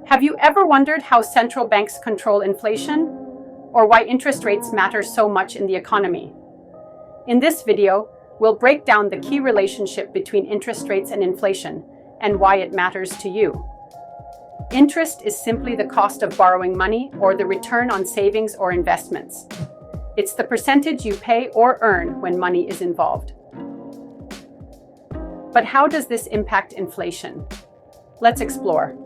Have you ever wondered how central banks control inflation, or why interest rates matter so much in the economy? In this video, we'll break down the key relationship between interest rates and inflation, and why it matters to you. Interest is simply the cost of borrowing money or the return on savings or investments. It's the percentage you pay or earn when money is involved. But how does this impact inflation? Let's explore.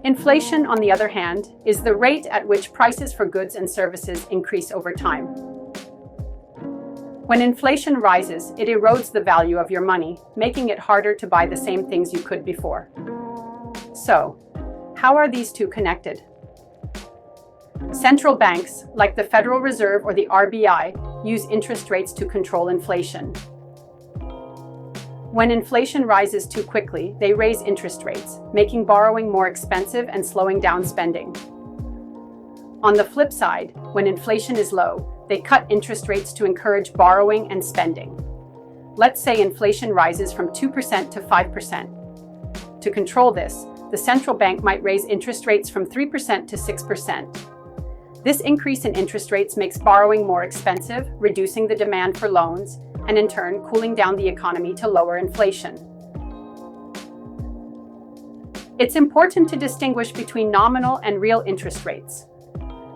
Inflation, on the other hand, is the rate at which prices for goods and services increase over time. When inflation rises, it erodes the value of your money, making it harder to buy the same things you could before. So, how are these two connected? Central banks, like the Federal Reserve or the RBI, use interest rates to control inflation. When inflation rises too quickly, they raise interest rates, making borrowing more expensive and slowing down spending. On the flip side, when inflation is low, they cut interest rates to encourage borrowing and spending. Let's say inflation rises from 2% to 5%. To control this, the central bank might raise interest rates from 3% to 6%. This increase in interest rates makes borrowing more expensive, reducing the demand for loans, and in turn cooling down the economy to lower inflation. It's important to distinguish between nominal and real interest rates.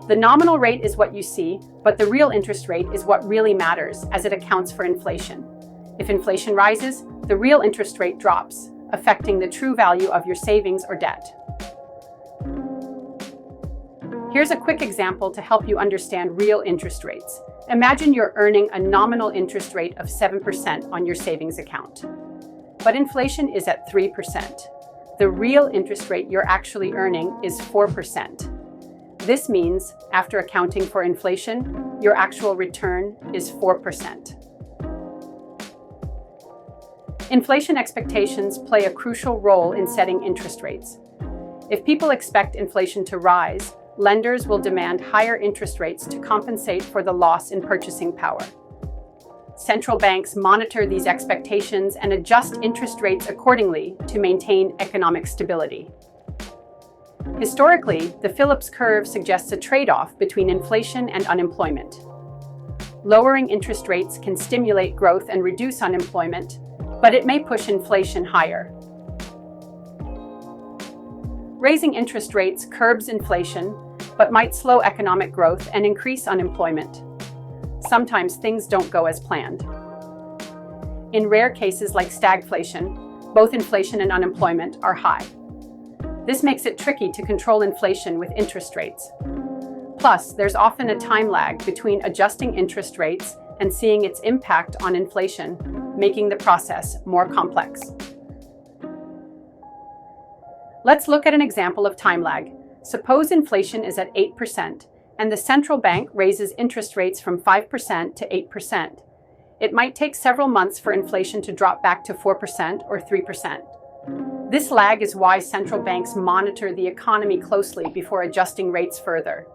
The nominal rate is what you see, but the real interest rate is what really matters, as it accounts for inflation. If inflation rises, the real interest rate drops, affecting the true value of your savings or debt. Here's a quick example to help you understand real interest rates. Imagine you're earning a nominal interest rate of 7% on your savings account. But inflation is at 3%. The real interest rate you're actually earning is 4%. This means, after accounting for inflation, your actual return is 4%. Inflation expectations play a crucial role in setting interest rates. If people expect inflation to rise, lenders will demand higher interest rates to compensate for the loss in purchasing power. Central banks monitor these expectations and adjust interest rates accordingly to maintain economic stability. Historically, the Phillips Curve suggests a trade-off between inflation and unemployment. Lowering interest rates can stimulate growth and reduce unemployment, but it may push inflation higher. Raising interest rates curbs inflation, but might slow economic growth and increase unemployment. Sometimes things don't go as planned. In rare cases like stagflation, both inflation and unemployment are high. This makes it tricky to control inflation with interest rates. Plus, there's often a time lag between adjusting interest rates and seeing its impact on inflation, making the process more complex. Let's look at an example of time lag. Suppose inflation is at 8% and the central bank raises interest rates from 5% to 8%. It might take several months for inflation to drop back to 4% or 3%. This lag is why central banks monitor the economy closely before adjusting rates further.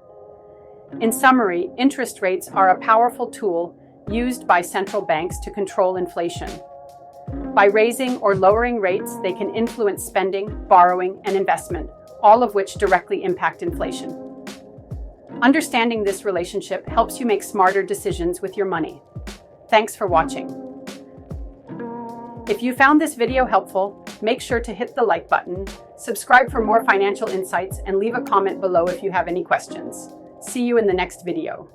In summary, interest rates are a powerful tool used by central banks to control inflation. By raising or lowering rates, they can influence spending, borrowing, and investment, all of which directly impact inflation. Understanding this relationship helps you make smarter decisions with your money. Thanks for watching. If you found this video helpful, make sure to hit the like button, subscribe for more financial insights, and leave a comment below if you have any questions. See you in the next video.